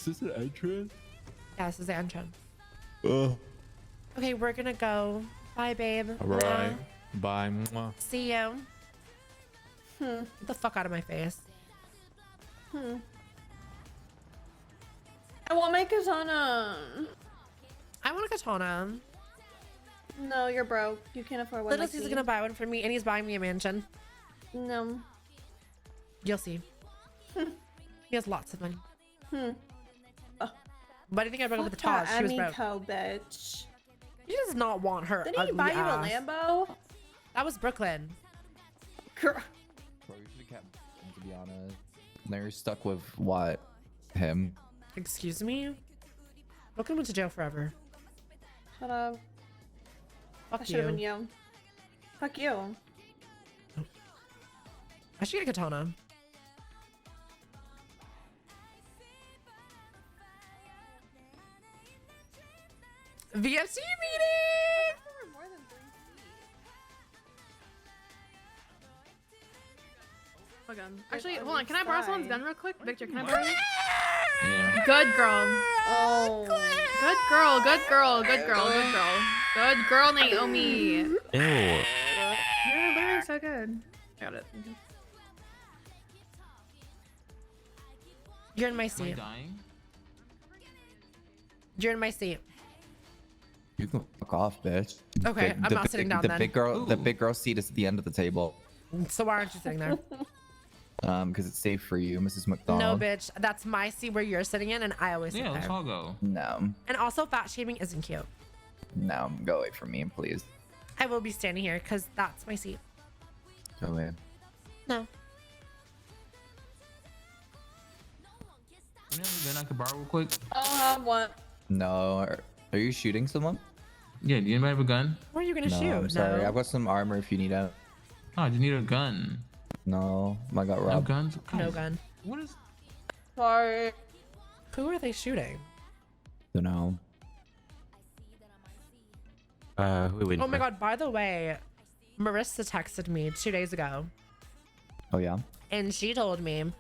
Is this an entrance? Yeah, this is the entrance. Ugh. Okay, we're gonna go. Bye, babe. All right. Bye. Mwah. See you. Get the fuck out of my face. I want my katana. I want a katana. No, you're broke. You can't afford one. Little Like C's me. gonna buy one for me, and he's buying me a mansion. No. You'll see. He has lots of money. Why do you think I broke up with the Taj? She was broke. Bitch. He does not want her. Didn't he ugly buy you ass. a Lambo? That was Brooklyn. Girl. Bro, you should have kept, to be honest. Now you're stuck with what? Him? Excuse me? Brooklyn went to jail forever. Shut up. Fuck That should have been you. you. Fuck you. I should get a katana. VFT meeting! Hold on. Actually, hold on. Can I borrow someone's gun real quick? Victor, can I borrow it? Yeah. Good girl. Oh. Good girl. Good girl. Good girl. Good girl. Good girl, Naomi. Ew. You're literally so good. Got it. You're in my Am I seat. dying? You're in my seat. You can fuck off, bitch. Okay, I'm not sitting down the then. Big girl, the big girl seat is at the end of the table. So why aren't you sitting there? Because it's safe for you, Mrs. McDonald. No, bitch. That's my seat where you're sitting in, and I always sit Yeah, let's there. all go. No, And also, fat shaming isn't cute. no, go away from me, please. I will be standing here because that's my seat. Go away. No. You know, then I could borrow real quick. I don't have one. No, are you shooting someone? Yeah, do anybody have a gun? Where are you gonna No, shoot? I'm sorry. No. I've got some armor if you need it. Oh, I just need a gun. No, I got No robbed. guns? No Guys, gun. What is... Sorry. Who are they shooting? Don't know. Who are we waiting Oh my for? god, by the way, Marissa texted me 2 days ago, Oh yeah. and she told me,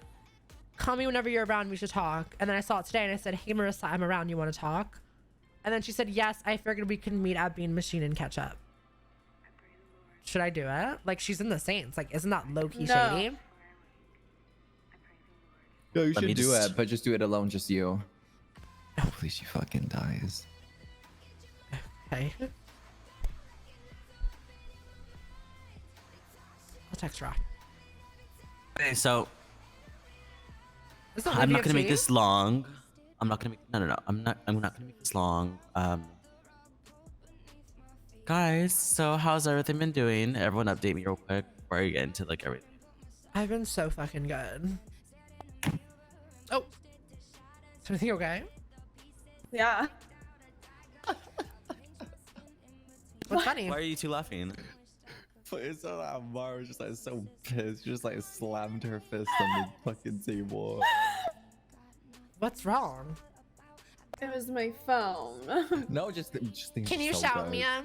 call me whenever you're around, we should talk. And then I saw it today, and I said, hey Marissa, I'm around, you want to talk? And then she said, yes, I figured we could meet at Bean Machine and catch up. Should I do it? Like, she's in the Saints. Like, isn't that low-key No. shady? No, you Let me should do just- it, but just do it alone, just you. Please, she fucking dies. Okay. I'll text Rock. Okay, so Is that I'm not gonna VFT? make this long. I'm not gonna make no. I'm not gonna make this long. Guys, so how's everything been doing? Everyone update me real quick before I get into like everything. I've been so fucking good. Oh. Is everything okay? Yeah. What's funny? Why are you two laughing? But it's so that Mara was just like so pissed. She just like slammed her fist on the fucking table. What's wrong? It was my phone. No, just things. Can are you so shout, good. Mia?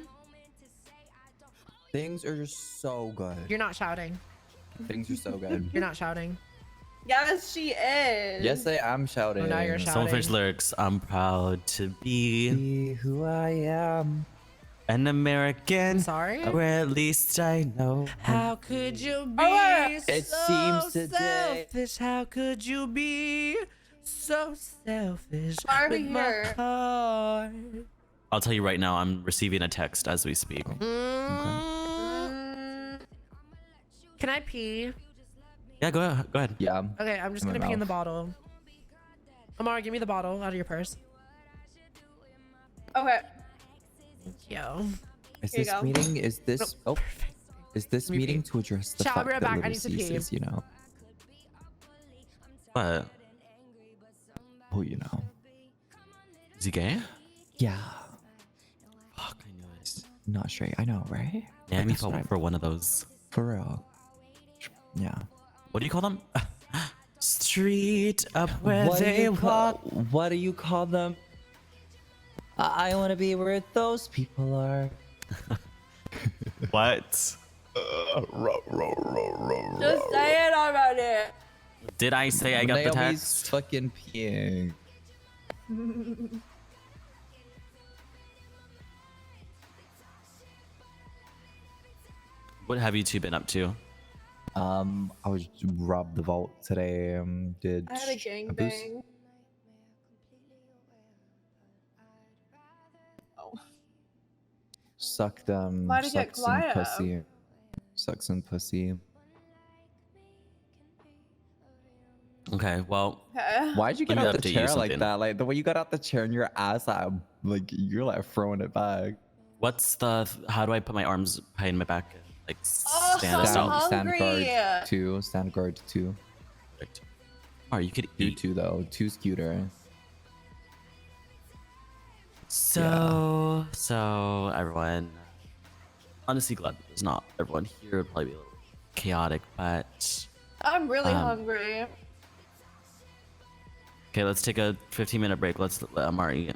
Things are just so good. You're not shouting. Things are so good. You're not shouting. Yes, she is. Yes, I am shouting. Oh, now you're shouting. Soulfish lyrics. I'm proud to be Be who I am. an American. Sorry? Or at least I know. How could you be It so seems today- selfish? How could you be so selfish Why are we with my here? heart? I'll tell you right now, I'm receiving a text as we speak. Can I pee? Yeah, go ahead. Go ahead. Yeah. Okay, I'm just In my gonna pee in the mouth. bottle. Amara, give me the bottle out of your purse. Okay. Yo. Is Here you this go. meeting? Is this? No, Oh, perfect. is this Let me meeting pee. to address the Shall I fact be right that back? I Little need to pee. Cease is, you know? What? Who you know? Is he gay? Yeah. Fuck, I knew it. Not straight. I know, right? Yeah, me That's fell what for one of those. For real. Yeah. What do you call them? Street up where What do they you call? walk. What do you call them? I want to be where those people are. What? Just say it already. Did I say I got the Naomi's text? fucking peeing. What have you two been up to? I was robbed the vault today. Did I had a boost. gangbang. Oh. Sucked Why'd it get sucked some quiet? pussy. Sucked some pussy. Okay, well, Okay. Why'd you get Let me out the update you chair like something. that? Like the way you got out the chair and your ass like you're like throwing it back. what's the? How do I put my arms behind my back? Like Oh, stand I'm out. Stand hungry. guard 2. Stand guard 2. Perfect. Or you could You eat. 2 though. 2 scooter. So everyone. Honestly, glad there's not everyone here. Would probably be a little chaotic, but I'm really Um, hungry. okay. Let's take a 15-minute break. Let's let Amari eat.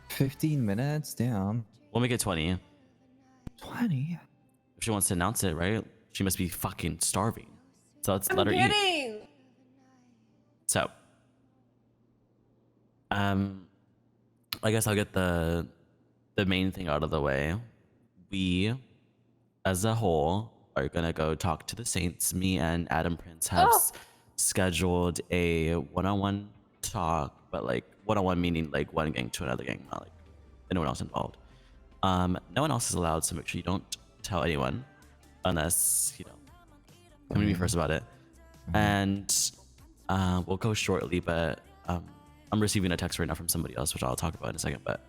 15 minutes. Damn. We'll make it 20. 20. If she wants to announce it, right? She must be fucking starving. So let's I'm let her eat. kidding. So, I guess I'll get the main thing out of the way. We, as a whole, are gonna go talk to the Saints. Me and Adam Prince have Oh. scheduled a one-on-one talk, but like one-on-one meaning like one gang to another gang, not like anyone else involved. No one else is allowed, so make sure you don't tell anyone, unless you know, come to me first about it. And we'll go shortly, but I'm receiving a text right now from somebody else, which I'll talk about in a second. But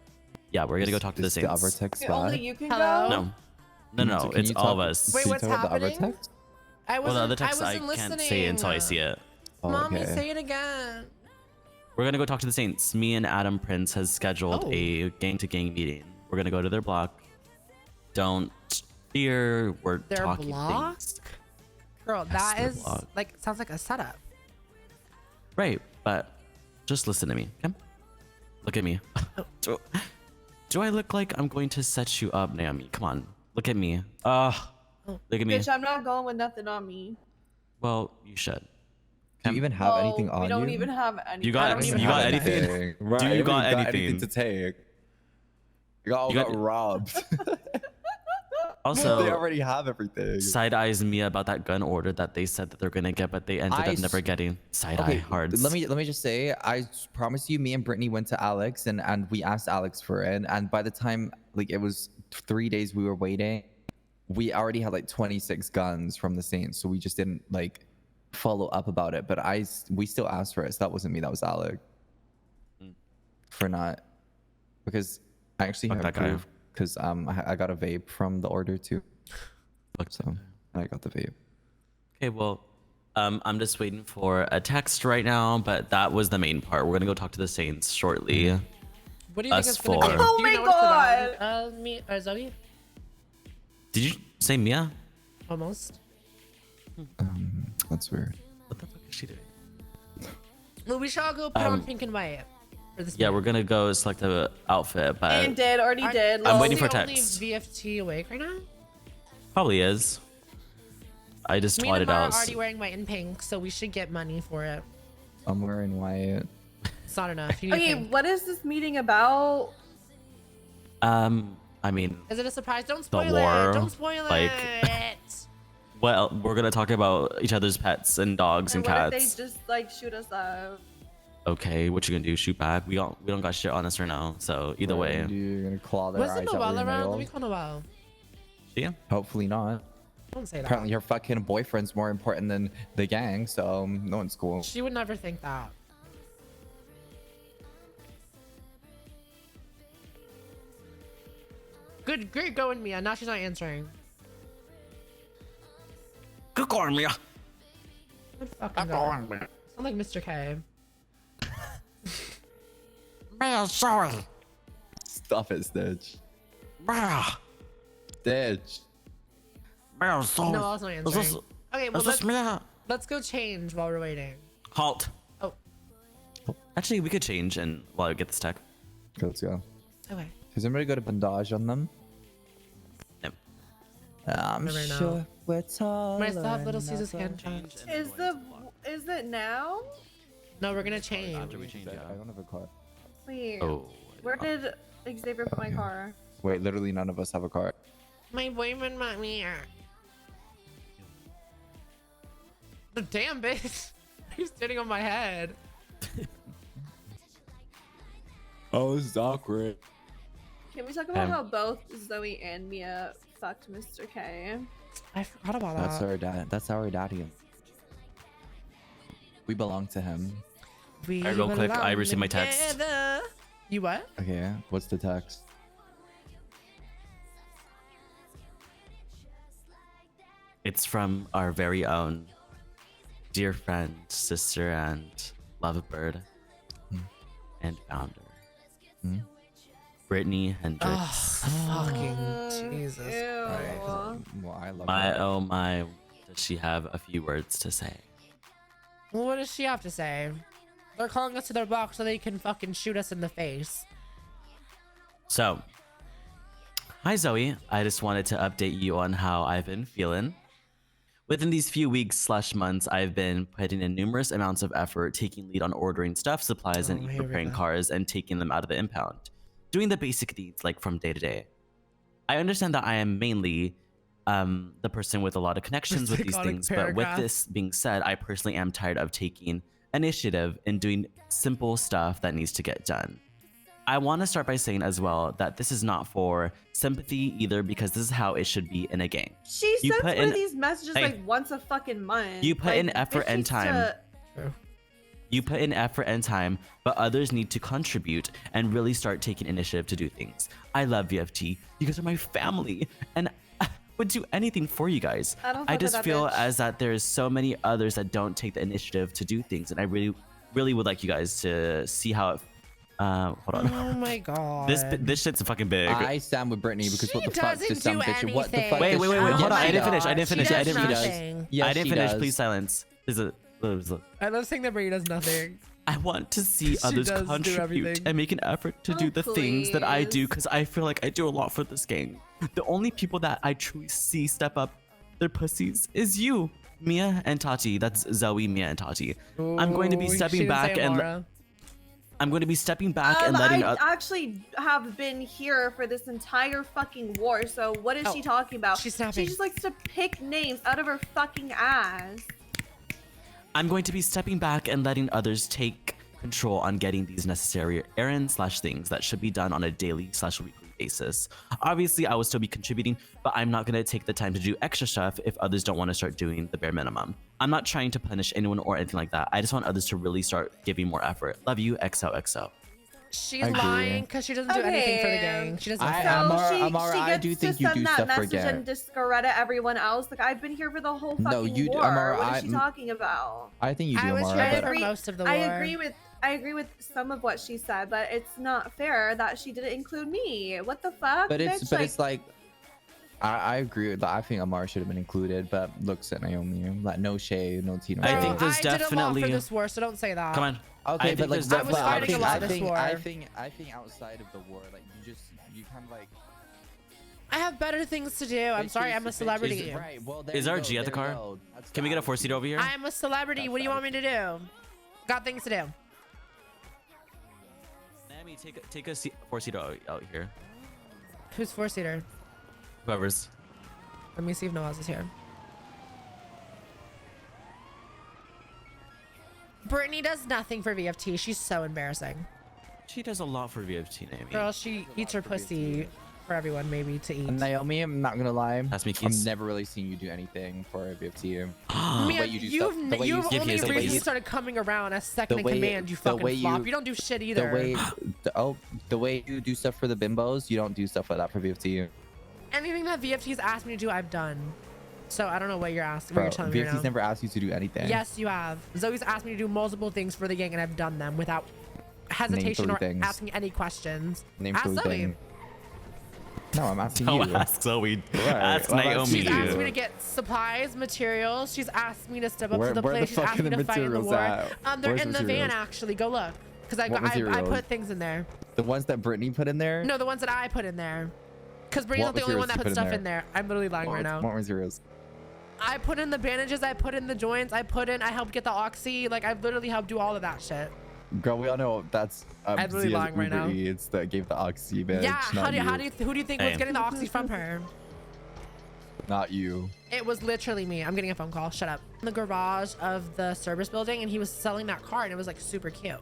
yeah, we're gonna go talk to the Is the Saints. other text Okay, only bad? you can Hello? go. No, Can it's you all of talk- us. Wait, can you what's talk about the other happening? text? I Well, the other wasn't. text I wasn't can't listening. say until I see it. Oh, Mommy, okay. say it again. We're gonna go talk to the Saints. Me and Adam Prince has scheduled Oh. a gang-to-gang meeting. We're gonna go to their block. Don't fear. We're Their talking block? things. Girl, Yes, that their is block. like sounds like a setup. Right, but just listen to me. Okay? Look at me. Do I look like I'm going to set you up, Naomi? Come on, look at me. Look at me. Bitch, I'm not going with nothing on me. Well, you should. Do you even have anything on We don't you? even have anything. got- I don't even you have got anything. anything? Right, Do you you got anything anything? to take? You all You got- got robbed. They Also, already have everything. side eyes Mia about that gun order that they said that they're gonna get, but they ended I up never s- getting. Side eye Okay, hard. let me just say, I promise you, me and Brittany went to Alex and we asked Alex for it, and by the time like it was 3 days we were waiting, we already had like 26 guns from the Saints, so we just didn't like follow up about it. But we still asked for it, so that wasn't me, that was Alex. For not, because I actually Fuck have that guy. proof, because I got a vape from the order too, Fuck so and I got the vape. Okay, well, I'm just waiting for a text right now, but that was the main part. We're gonna go talk to the Saints shortly. What do you think Us it's gonna be? four. Oh Do you my know what's God. about? Me or Zoe? Did you say Mia? Almost. That's weird. What the fuck is she doing? Well, we should all go put on pink and white for this. Yeah, meeting. we're gonna go select the outfit, but And did, already did. I'm lol. waiting for the only text. VFT awake right now. probably is. I just Me and twatted Amara are out. already wearing white and pink, so we should get money for it. I'm wearing white. It's not enough. You need Okay, pink. what is this meeting about? I mean, Is it a surprise? Don't spoil war, it. Don't spoil like- it. well, we're gonna talk about each other's pets and dogs and And what cats. if they just like shoot us up? Okay, what you gonna do? Shoot back? We don't got shit on us right now. So either What are you way, gonna do? You're gonna claw their Wasn't eyes out with Noelle your around? Let me nails? call Noelle. yeah. Hopefully not. Don't say that. Apparently her fucking boyfriend's more important than the gang, so no one's cool. She would never think that. Good, great going, Mia. Now she's not answering. Good going, Mia. Good fucking God. Sound like Mr. K. Mia, sorry. Stop it, Stitch. Mia, Stitch. Mia, sorry. No, I was not Is answering. this, Okay, well is this Mia? let's go change while we're waiting. Halt. Oh, Actually, we could change and while I get this tech. Let's go. okay. Has anybody got a bandage on them? No. I'm Never know. sure we're tall. Might still have Little Caesar's hand jobs. Is it now? No, we're gonna change. After we change, I yeah. don't have a car. Wait, Oh. where did Xavier put my car? Wait, literally none of us have a car. My boyfriend bought me here. The damn bitch. He's sitting on my head. Oh, this is awkward. Can we talk about how both Zoe and Mia fucked Mr. K? I forgot about That's that. our dad. That's our daddy. We belong to him. We Alright, real quick, I belong received my text. together. You what? Okay, what's the text? It's from our very own dear friend, sister, and lovebird and founder, Brittany Hendricks. Fucking Jesus Ew. Christ. Well, I love My her. oh my, does she have a few words to say? Well, what does she have to say? They're calling us to their block so they can fucking shoot us in the face. So, hi Zoe, I just wanted to update you on how I've been feeling. Within these few weeks/months, I've been putting in numerous amounts of effort, taking lead on ordering stuff, supplies, and Oh, here we preparing go. cars and taking them out of the impound. Doing the basic needs like from day to day. I understand that I am mainly the person with a lot of connections with these Iconic things, paragraph. but with this being said, I personally am tired of taking initiative and doing simple stuff that needs to get done. I want to start by saying as well that this is not for sympathy either, because this is how it should be in a gang. She You sends put one of in- these messages Hey. like once a fucking month. You put in effort bitch and needs time. to- You put in effort and time, but others need to contribute and really start taking initiative to do things. I love VFT. You guys are my family, and I would do anything for you guys. I don't I fuck with just that feel bitch. as that there's so many others that don't take the initiative to do things, and I really would like you guys to see how it. Hold on. Oh my god. This shit's fucking big. I stand with Brittany because She what the fuck doesn't does some do bitch? What the fuck? anything. Wait, does wait, she wait, do? hold on. I Yes, didn't she finish. I didn't does. finish. She I does didn't finish. nothing. Yes, I didn't she finish. does. Please silence. I love saying that Brady does nothing. I want to see She others does do contribute everything. and make an effort to Oh, do the things that I do, please. because I feel like I do a lot for this gang. The only people that I truly see step up their pussies is you, Mia and Tati. That's Zoe, Mia, and Tati. I'm going to be Ooh, she stepping didn't back say and Amara. I'm going to be stepping back and letting. I actually have been here for this entire fucking war, so what is Oh, she talking about? she's snapping. She just likes to pick names out of her fucking ass. I'm going to be stepping back and letting others take control on getting these necessary errands/things that should be done on a daily/weekly basis. Obviously, I will still be contributing, but I'm not going to take the time to do extra stuff if others don't want to start doing the bare minimum. I'm not trying to punish anyone or anything like that. I just want others to really start giving more effort. Love you, XOXO. She's I agree. lying because she doesn't do anything for the Okay. gang. She doesn't. I- So Amara, she I gets do think to you send do that stuff for message gang. and discredit everyone else. Like, I've been here for the whole fucking No, you- war. Amara, What is she I'm- talking about? I think you do, I was Amara. here But for most of the war. I agree with some of what she said, but it's not fair that she didn't include me. What the fuck? it's bitch? it's like I agree with that. I think Amara should have been included, but looks at Naomi, like no shade, no tea, no I shade. think there's I did a lot definitely- for this war, so don't say that. Come on. Okay, I but think like, there's I was but fighting definitely- a lot this war. I think outside of the war, like you kind of like. I have better things to do. I'm sorry, I'm a celebrity. Right. Well, Is our G at the car? Can we get a 4-seater over here? I'm a celebrity. What do you want me to do? Got things to do. Naomi, take a 4-seater out here. Who's four-seater? Whoever's. Let me see if Noaz is here. Brittany does nothing for VFT. She's so embarrassing. She does a lot for VFT, Naomi. Girl, she eats her pussy for everyone maybe to eat. Naomi, I'm not gonna lie. That's me, I've Keith. never really seen you do anything for a BFT. Mia, way you do stuff- the way you- you've Give only me a second, recently please. started coming around as second The in way- command. You the fucking way flop. you- You don't do shit The either. way, the way you do stuff for the bimbos, you don't do stuff like that for BFT. Anything that VFT's asked me to do, I've done. So I don't know what you're asking. What Bro, you're telling me right BFT's now. never asked you to do anything. Yes, you have. Zoe's asked me to do multiple things for the gang, and I've done them without hesitation three or things. asking any questions. Name Ask three Zoe. things. No, I'm asking Oh, you. ask Zoe. Right, Ask well, Naomi. She's asked you. me to get supplies, materials. She's asked me to step up Where- to the where the plate. She's fuck asked are me the to fight in the materials war. at? They're Where's in the the van materials? actually. Go look, because I What I materials? put things in there. The ones that Brittany put in there? No, the ones that I put in there. Because Brittany's What not the only one that materials put you stuff in there. I'm literally lying right now. What materials? I put in the bandages. I put in the joints. I helped get the oxy. Like I've literally helped do all of that shit. Girl, we all know that's I'm really Zia's lying right Uber now. Eats that gave the oxy, bitch. Yeah, not who do you think was Hey. getting the oxy from her? Not you. It was literally me. I'm getting a phone call. Shut up. In the garage of the service building, and he was selling that car, and it was like super cute.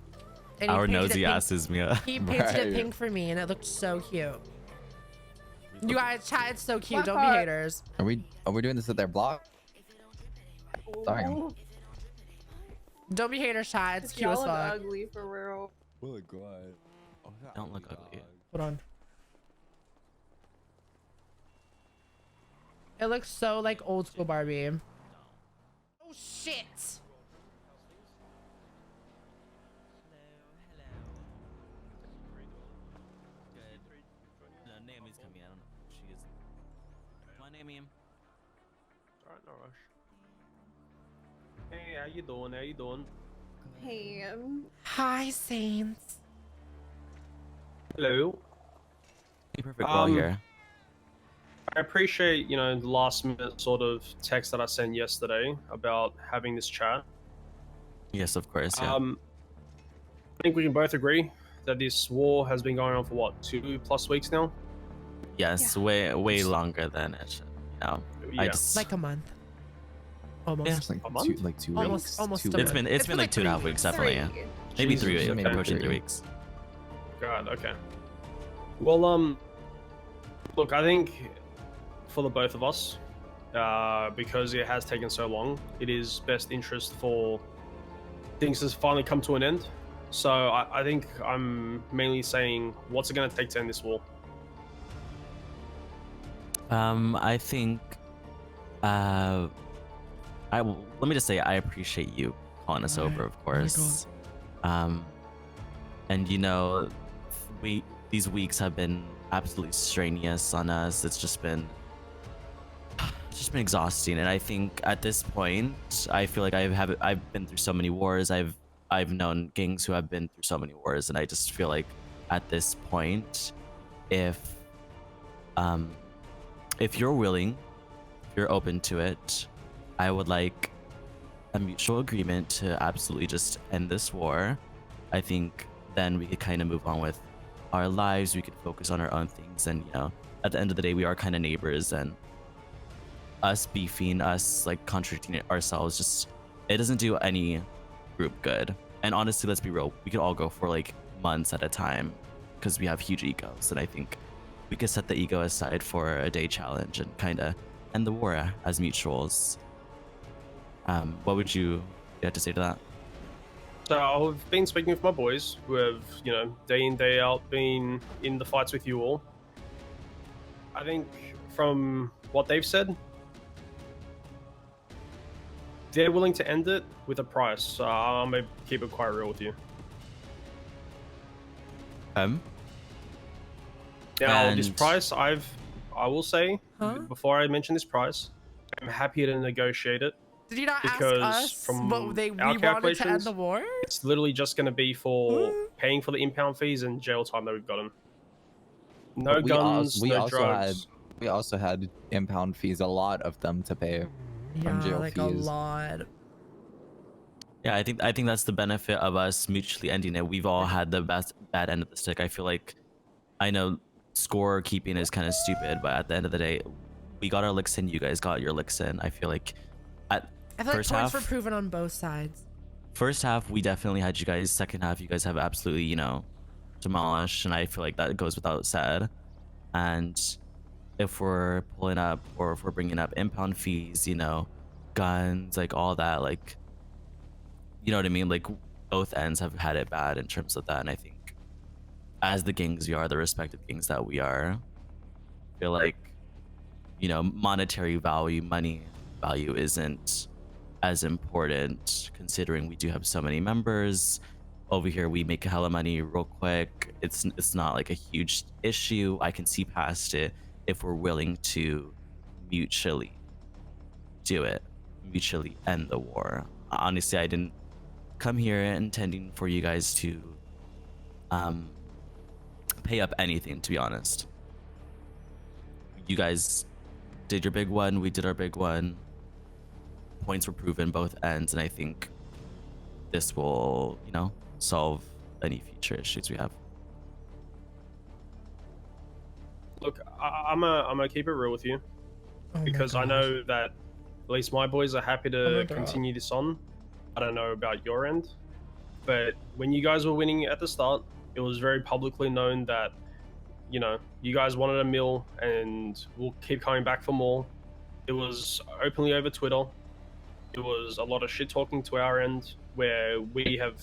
And he Our painted it nosy pink. asses, Mia. He painted it Right. pink for me, and it looked so cute. You guys, chat, it's so cute. What Don't be car? haters. Are we doing this at their block? Sorry. Ooh, Don't be haters, chat. It's cute y'all as look fuck. ugly for real. Oh god. Don't look ugly. Hold on. It looks so like old school Barbie. Oh shit. No, Naomi's coming. I don't know who she is. Come on, Naomi. Alright, no rush. Hey, how you doing? How you doing? Hey, Hi, Saints. Hello. Hey, perfect. We're all here. I appreciate, you know, the last minute sort of text that I sent yesterday about having this chat. Yes, of course. Yeah. I think we can both agree that this war has been going on for what, 2+ weeks now? Yes, way longer than it should. You know, I Yeah. just Like a month. Almost. Yeah. It's like A month? 2 Almost- weeks. almost 2 a it's weeks. been it's been like 2.5 weeks, definitely. Yeah. Maybe Jesus, 3 weeks, maybe approaching 3 3. weeks. God, okay. Well, look, I think for the both of us, because it has taken so long, it is best interest for things to finally come to an end. So I think I'm mainly saying, what's it going to take to end this war? I think let me just say I appreciate you calling us over, of course. And you know, these weeks have been absolutely strenuous on us. It's just been exhausting, and I think at this point I feel like I've been through so many wars. I've known gangs who have been through so many wars, and I just feel like at this point, if you're willing, if you're open to it, I would like a mutual agreement to absolutely just end this war. I think then we could kind of move on with our lives. We could focus on our own things, and you know, at the end of the day, we are kind of neighbors, and us beefing, us like contradicting ourselves, just it doesn't do any group good. And honestly, let's be real, we could all go for like months at a time because we have huge egos, and I think we could set the ego aside for a day challenge and kind of end the war as mutuals. What would you have to say to that? So I've been speaking with my boys who have, you know, day in, day out been in the fights with you all. I think from what they've said, they're willing to end it with a price. So I'm going to keep it quite real with you. Now, this And- price, I will say, Huh? before I mention this price, I'm happy to negotiate it. Did you not Because ask us from what we our wanted to end calculations- the war? It's literally just going to be for paying for the impound fees and jail time that we've gotten. No But guns, we no also drugs. we also had impound fees, a lot of them to pay. Yeah, jail like a fees. lot. Yeah, I think that's the benefit of us mutually ending it. We've all had the bad end of the stick. I feel like, I know score keeping is kind of stupid, but at the end of the day, we got our licks in. You guys got your licks in. I feel like at I feel like first points half, were proven on both sides. first half we definitely had you guys. Second half, you guys have absolutely, you know, demolished, and I feel like that goes without said. And if we're pulling up or if we're bringing up impound fees, you know, guns, like all that, like, you know what I mean? Like both ends have had it bad in terms of that. And I think as the gangs we are, the respective gangs that we are, I feel like, you know, monetary value, money value isn't as important considering we do have so many members. Over here we make a hella money real quick. It's not like a huge issue. I can see past it if we're willing to mutually do it, mutually end the war. Honestly, I didn't come here intending for you guys to pay up anything, to be honest. You guys did your big one, we did our big one. Points were proven both ends, and I think this will, you know, solve any future issues we have. Look, I'm gonna keep it real with you Oh my because I gosh. know that at least my boys are happy Oh my to God. continue this on. I don't know about your end, but when you guys were winning at the start, it was very publicly known that, you know, you guys wanted a mill and we'll keep coming back for more. It was openly over Twitter. It was a lot of shit talking to our end where we have,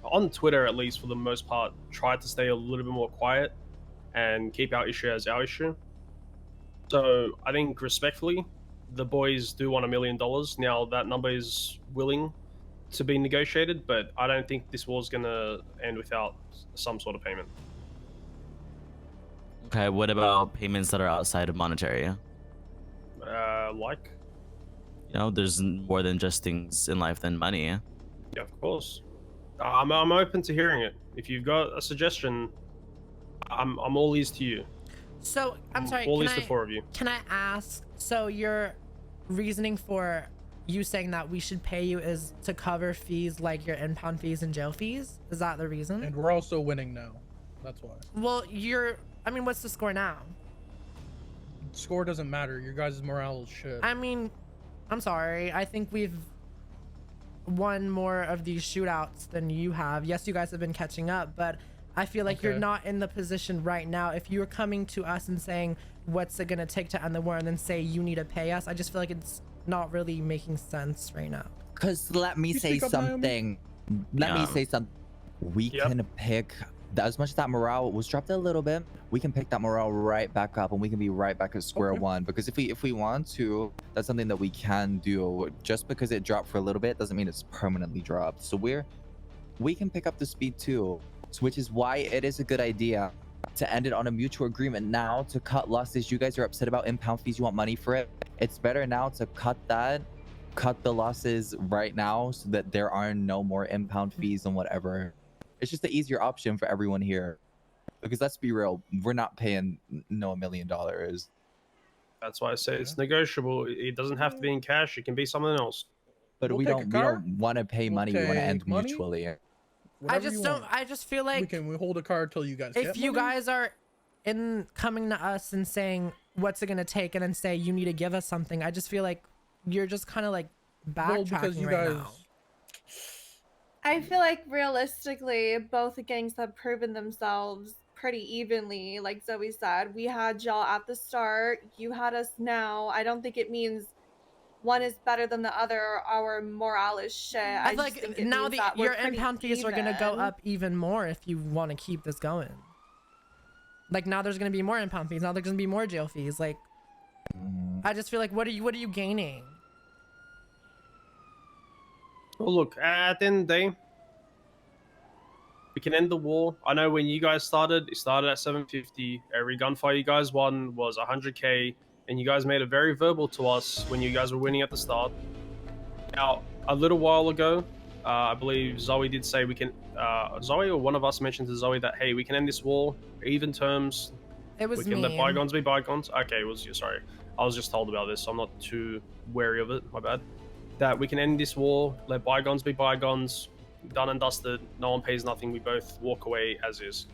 on Twitter at least for the most part, tried to stay a little bit more quiet and keep our issue as our issue. So I think respectfully, the boys do want $1 million. Now that number is willing to be negotiated, but I don't think this war's gonna end without some sort of payment. Okay, what about payments that are outside of monetary? Like, You know, there's more than just things in life than money. yeah, of course. I'm open to hearing it. If you've got a suggestion, I'm all ears to you. So I'm sorry. All Can ears to four of you. Can I ask? So your reasoning for you saying that we should pay you is to cover fees like your impound fees and jail fees? Is that the reason? And we're also winning now. That's why. Well, I mean, what's the score now? Score doesn't matter. Your guys' morale is shit. I mean, I'm sorry. I think we've won more of these shootouts than you have. Yes, you guys have been catching up, but I feel like you're Okay. not in the position right now. If you were coming to us and saying, what's it going to take to end the war, and then say you need to pay us, I just feel like it's not really making sense right now. Because let me You say speak up, Naomi? something. Let me Yeah. say something. We Yep. can pick, as much as that morale was dropped a little bit, we can pick that morale right back up and we can be right back at square Okay. one. Because if we want to, that's something that we can do. Just because it dropped for a little bit doesn't mean it's permanently dropped. So we can pick up the speed too. So which is why it is a good idea to end it on a mutual agreement now to cut losses. You guys are upset about impound fees. You want money for it. It's better now to cut the losses right now so that there are no more impound fees and whatever. It's just the easier option for everyone here. Because let's be real, we're not paying $1 million. That's why I say it's negotiable. It doesn't have to be in cash. It can be something else. But We'll we take a don't car. want to pay We'll money. We want to end take money. mutually. Whatever you want. I just feel like we hold a card till you guys if get you money. guys are coming to us and saying what's it gonna take and then say you need to give us something, I just feel like you're just kind of like Well, backtracking because you right guys now. I feel like realistically, both gangs have proven themselves pretty evenly. Like Zoe said, we had y'all at the start, you had us now. I don't think it means one is better than the other. Our morale is shit. I I feel just think like it now means that we're your pretty impound fees are gonna go even. up even more if you want to keep this going. Like now there's gonna be more impound fees. Now there's gonna be more jail fees. Like I just feel like what are you gaining? Well, look, at the end of the day, we can end the war. I know when you guys started, it started at 750. Every gunfight you guys won was 100k, and you guys made it very verbal to us when you guys were winning at the start. Now, a little while ago, I believe Zoe did say we can. Zoe or one of us mentioned to Zoe that hey, we can end this war, even terms. It was We can me. let bygones be bygones. Okay, it was you. Sorry, I was just told about this, so I'm not too wary of it. My bad. That we can end this war, let bygones be bygones, done and dusted. No one pays nothing. We both walk away as is.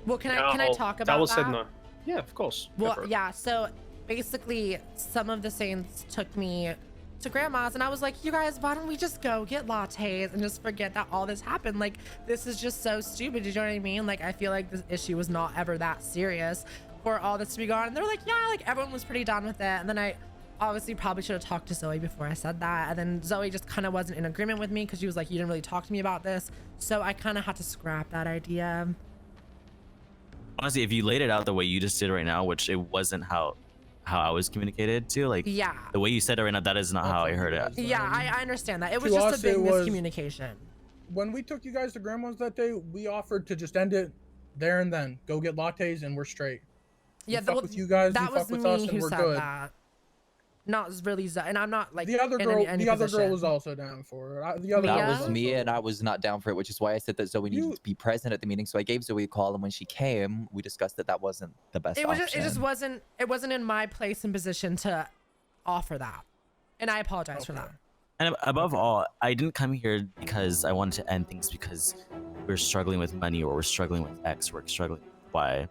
Well, can I talk about that? Was that? said no. Yeah, of course. Go Well, for it. yeah. So basically, some of the Saints took me to grandma's, and I was like, "You guys, why don't we just go get lattes and just forget that all this happened? Like, this is just so stupid." You know what I mean? Like, I feel like this issue was not ever that serious for all this to be gone. And they're like, "Yeah," like everyone was pretty done with it. And then I obviously probably should have talked to Zoe before I said that. And then Zoe just kind of wasn't in agreement with me because she was like, "You didn't really talk to me about this." So I kind of had to scrap that idea. Honestly, if you laid it out the way you just did right now, which it wasn't how I was communicated to, like Yeah. the way you said it right now, that is not how I heard it. Yeah, I understand that. It was To just us, a big it was- miscommunication. When we took you guys to grandma's that day, we offered to just end it there and then. Go get lattes and we're straight. Yeah, fuck well, with you guys, that you was fuck with me us, and who we're said good. that. Not really, and I'm not like The other in girl, any the other girl position. was also down for it. The other Mia? girl That was me, also- and I was not down for it, which is why I said that Zoe needed You- to be present at the meeting. So I gave Zoe a call, and when she came, we discussed that that wasn't the best It was option. just wasn't. It wasn't in my place and position to offer that, and I apologize for Okay. that. And above all, I didn't come here because I wanted to end things because we're struggling with money or we're struggling with X, or we're struggling with Y.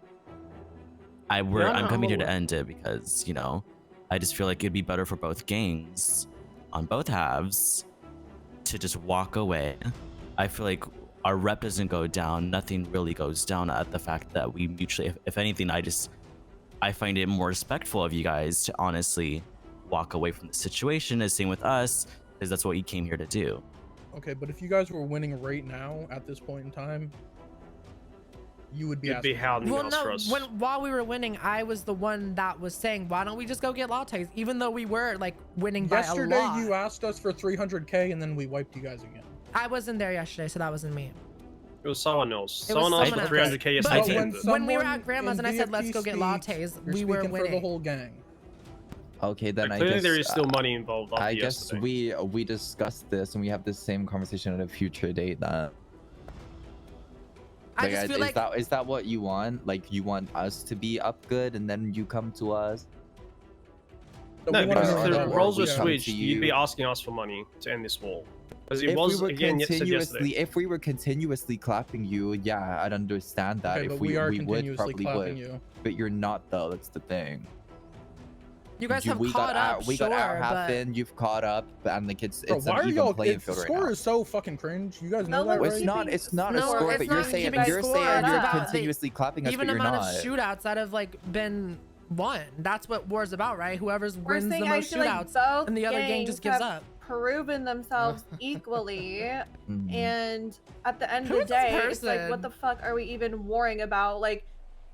I'm coming here to end it because, you know, I just feel like it'd be better for both gangs on both halves to just walk away. I feel like our rep doesn't go down. Nothing really goes down at the fact that we mutually, if anything, I find it more respectful of you guys to honestly walk away from the situation. The same with us, because that's what you came here to do. Okay, but if you guys were winning right now at this point in time, you would be You'd be hounding Well, us for no, us. while we were winning, I was the one that was saying, why don't we just go get lattes? Even though we were like winning by a Yesterday, lot. you asked us for 300K and then we wiped you guys again. I wasn't there yesterday, so that wasn't me. It was someone else. It was Someone else for someone else. 300K But yesterday. when we were at someone Grandma's in and I said, let's VFT go get speaks, lattes, you're we were speaking for the winning. whole gang. Okay, then But I clearly guess there is still money involved after I guess yesterday. we discussed this and we have the same conversation at a future date. Then I just feel like is that what you want? Like you want us to be up good and then you come to us? So No, we wanna because know if the that roles were works. come to switched, you'd be you. asking us for money to end this war. Because it If was, we were again, said yesterday. if we were continuously clapping you, yeah, I'd understand that. Okay, if but we are would continuously probably clapping would, you. but you're not though. That's the thing. you guys have we caught got up, we sure, got our half but in. You've caught up, and like it's Bro, an why are even y'all? playing The field right score now. is so fucking cringe. You guys know No that, one's right? It's not a No, score, it's but not you're saying keeping you're score, saying it's you're about the continuously clapping us, even but you're amount not. of shootouts that have like been won. That's what war's about, right? Whoever's We're wins the saying most I feel shootouts, like both and the other gang just gangs gives have up. proven themselves equally, Mhm. and at the end Who of the is this day, it's like, person? what the fuck are we even warring about? Like,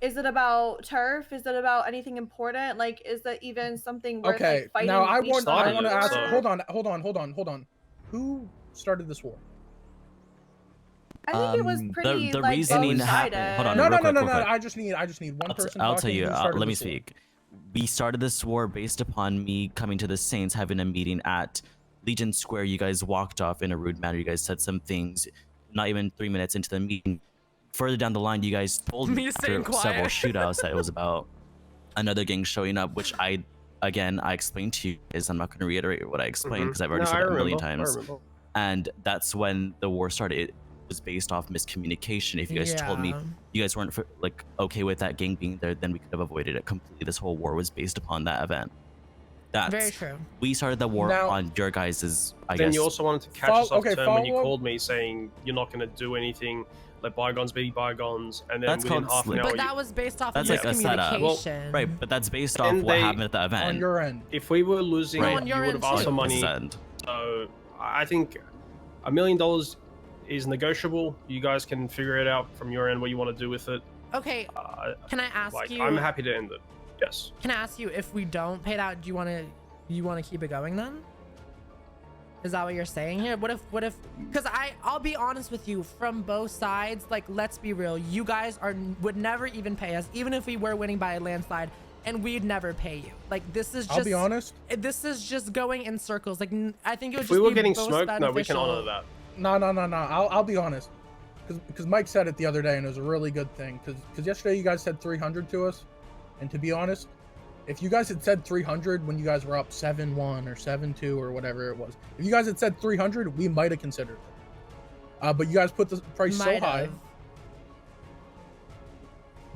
is it about turf? Is it about anything important? Like, is that even something worth Okay, like, fighting? now I each want started to it, ask. so- Hold on. Who started this war? I think it was pretty the like reasoning both-sided. happened. Hold on, No. real quick. I just need one person. I'll tell talking you. who started Let me this war. speak. We started this war based upon me coming to the Saints, having a meeting at Legion Square. You guys walked off in a rude manner. You guys said some things. Not even 3 minutes into the meeting. Further down the line, you guys told me Me after staying several quiet. shootouts that it was about another gang showing up, which I explained to you guys. I'm not going to reiterate what I explained because I've already No, said I it a million remember, I times. remember. And that's when the war started. It was based off miscommunication. If you guys told me Yeah. you guys weren't like okay with that gang being there, then we could have avoided it completely. This whole war was based upon that event. That's Very true. We started the war Now- on your guys', I Then guess. you also wanted to catch us off okay, turn when you follow up. called me saying you're not going to do anything, let bygones be bygones, and then That's within called half an slip. hour, But that was based off That's of like a setup. miscommunication. Right, but that's based off And what they- happened at the On event. your end. if we were losing, Right. On you your would end have asked too. for money. This end. So I think $1 million is negotiable. You guys can figure it out from your end what you want to do with it. Okay, can I ask Like, you? I'm happy to end it. Yes. Can I ask you if we don't pay that? Do you want to keep it going then? Is that what you're saying here? What if? Because I'll be honest with you, from both sides. Like, let's be real. You guys would never even pay us, even if we were winning by a landslide, and we'd never pay you. Like, this is just. I'll be honest. This is just going in circles. Like, I think it would If just we were be getting most smoked, no, we can beneficial. honor that. No. I'll be honest, because Mike said it the other day, and it was a really good thing. Because yesterday you guys said 300 to us, and to be honest, if you guys had said 300 when you guys were up 7-1 or 7-2 or whatever it was, if you guys had said 300, we might have considered it. But you guys put the price so Might high have.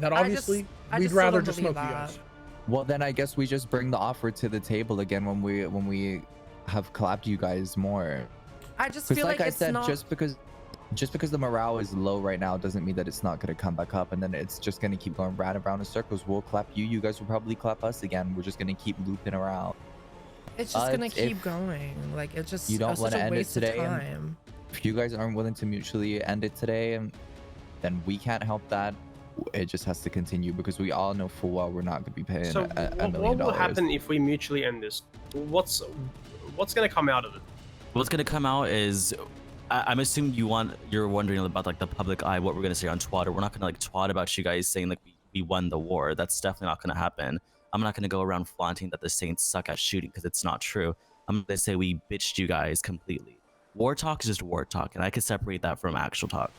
that I obviously I we'd still rather don't just believe smoke you that. guys. Well, then I guess we just bring the offer to the table again when we have clapped you guys more. I just Because feel like like I it's said, not. just because the morale is low right now doesn't mean that it's not going to come back up, and then it's just going to keep going round and round in circles. We'll clap you, you guys will probably clap us again. We're just going to keep looping around. It's just gonna if keep going. Like, it's just you don't such wanna a end it waste today of and- time. If you guys aren't willing to mutually end it today, then we can't help that. It just has to continue because we all know full well we're not going to be paying So a $1 million. what will happen if we mutually end this? What's going to come out of it? What's gonna come out is, I'm assuming you're wondering about like the public eye, what we're gonna say on Twitter. We're not gonna like twat about you guys saying like we won the war. That's definitely not gonna happen. I'm not gonna go around flaunting that the Saints suck at shooting because it's not true. I'm gonna say we bitched you guys completely. War talk is just war talk, and I could separate that from actual talk.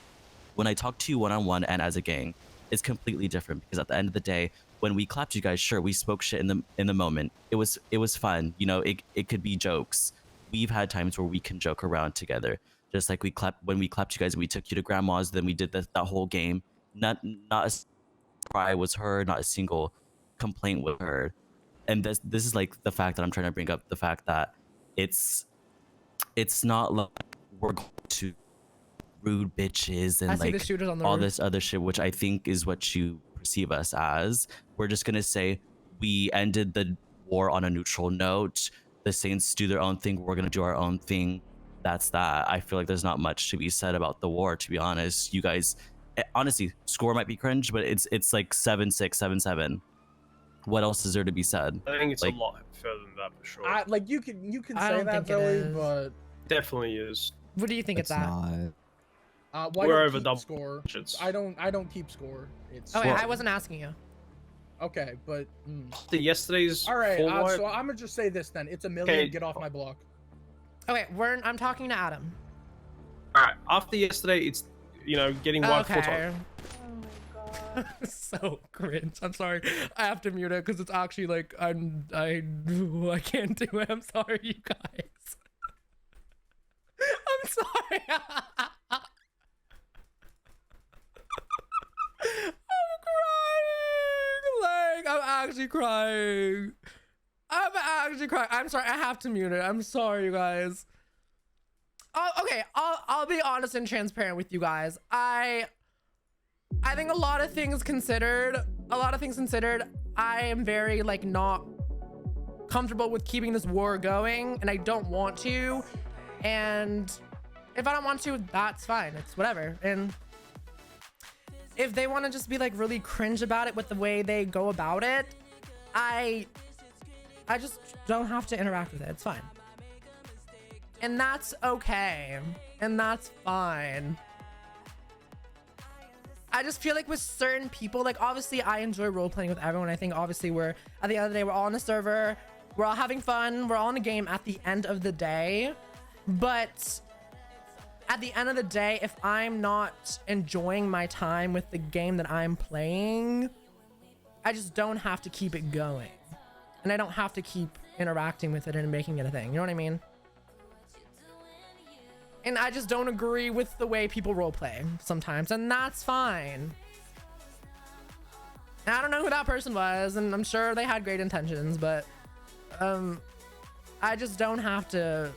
When I talk to you one-on-one and as a gang, it's completely different because at the end of the day, when we clapped you guys, sure, we spoke shit in the moment. It was fun. You know, it could be jokes. we've had times where we can joke around together. Just like when we clapped you guys and we took you to grandma's, then we did that whole game. Not a cry was heard, not a single complaint was heard. And this is like the fact that I'm trying to bring up, the fact that it's not like we're going to rude bitches and like all this other shit, which I think is what you perceive us as. We're just gonna say we ended the war on a neutral note. The Saints do their own thing. We're gonna do our own thing. That's that. I feel like there's not much to be said about the war, to be honest. You guys, honestly, score might be cringe, but it's like 7-6, 7-7. What else is there to be said? I think it's like, a lot further than that for sure. Like you can I say don't that, think it Zoe, is. but Definitely is. What do you think it's at? Not. why We're don't over keep double score? digits. I don't keep score. It's Oh, wait, I wasn't asking you. okay, but After yesterday's all right. full So I'm gonna just say this then. It's a million. Okay. Get off my block. Okay, I'm talking to Adam. all right. After yesterday, it's getting wiped full Okay. time. Oh my god. So cringe. I'm sorry. I have to mute it because it's actually like I can't do it. I'm sorry, you guys. I'm sorry. I'm crying. Like I'm actually crying. I'm sorry. I have to mute it. I'm sorry, you guys. Oh, okay. I'll be honest and transparent with you guys. I think a lot of things considered, I am very like not comfortable with keeping this war going, and I don't want to. And if I don't want to, that's fine. It's whatever. And if they want to just be like really cringe about it with the way they go about it, I just don't have to interact with it. It's fine. And that's okay. And that's fine. I just feel like with certain people, like obviously I enjoy role playing with everyone. I think obviously we're, at the end of the day, we're all on a server. We're all having fun. We're all in a game at the end of the day. But at the end of the day, if I'm not enjoying my time with the game that I'm playing, I just don't have to keep it going. And I don't have to keep interacting with it and making it a thing. You know what I mean? And I just don't agree with the way people roleplay sometimes, and that's fine. And I don't know who that person was, and I'm sure they had great intentions, but I just don't have to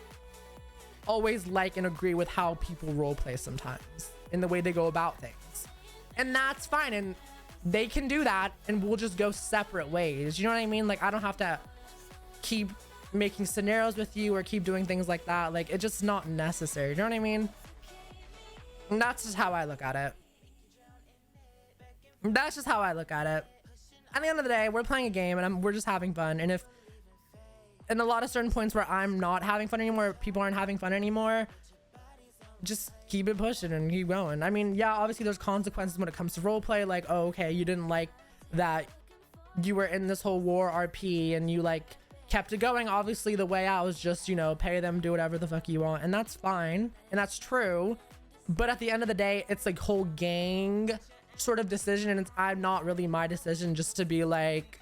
always like and agree with how people roleplay sometimes in the way they go about things. And that's fine, and they can do that, and we'll just go separate ways. You know what I mean? Like, I don't have to keep making scenarios with you or keep doing things like that. Like, it's just not necessary. You know what I mean? And that's just how I look at it. That's just how I look at it. At the end of the day, we're playing a game and we're just having fun. And if in a lot of certain points where I'm not having fun anymore, people aren't having fun anymore, just keep it pushing and keep going. I mean, yeah, obviously there's consequences when it comes to roleplay. Like, oh, okay, you didn't like that you were in this whole war RP and you like kept it going. Obviously the way out was just, you know, pay them, do whatever the fuck you want, and that's fine and that's true. But at the end of the day, it's like whole gang sort of decision, and it's not really my decision just to be like,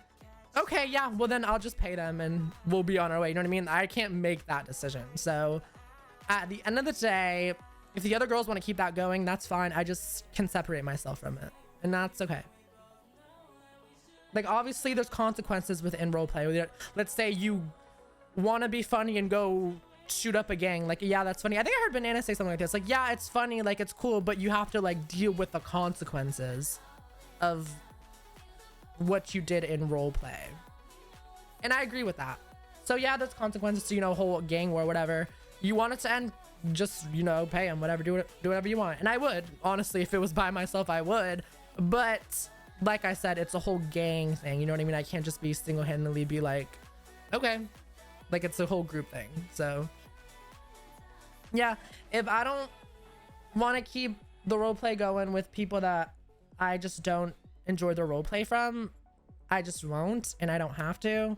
okay, yeah, well then I'll just pay them and we'll be on our way. You know what I mean? I can't make that decision. So at the end of the day, if the other girls want to keep that going, that's fine. I just can separate myself from it, and that's okay. Like, obviously there's consequences within roleplay. Let's say you want to be funny and go shoot up a gang. Like, yeah, that's funny. I think I heard Banana say something like this. Like, yeah, it's funny, like it's cool, but you have to like deal with the consequences of what you did in roleplay. And I agree with that. So yeah, there's consequences to, you know, whole gang war, whatever. You want it to end, just, you know, pay them, whatever, do whatever you want. And I would, honestly, if it was by myself, I would. But like I said, it's a whole gang thing. You know what I mean? I can't just be single-handedly be like, okay, like it's a whole group thing. So yeah, if I don't want to keep the roleplay going with people that I just don't enjoy the roleplay from, I just won't, and I don't have to.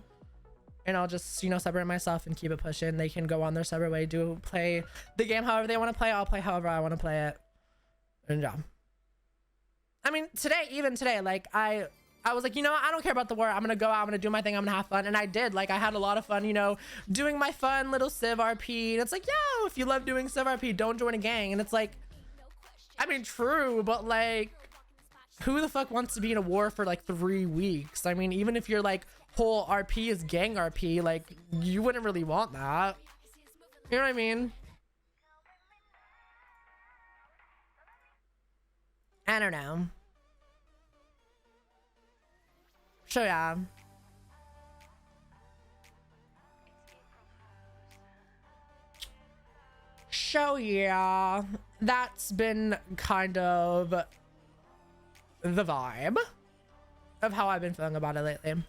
And I'll just, you know, separate myself and keep it pushing. They can go on their separate way, play the game however they want to play. I'll play however I want to play it. And yeah. I mean, even today, like I I was like, you know what? I don't care about the war. I'm gonna go out, I'm gonna do my thing, I'm gonna have fun. And I did. Like, I had a lot of fun, you know, doing my fun little Civ RP. And it's like, yo, if you love doing Civ RP, don't join a gang. And it's like, I mean, true, but like, who the fuck wants to be in a war for like 3 weeks? I mean, even if your like whole RP is gang RP, like, you wouldn't really want that. You know what I mean? I don't know. So yeah. So yeah, that's been kind of the vibe of how I've been feeling about it lately.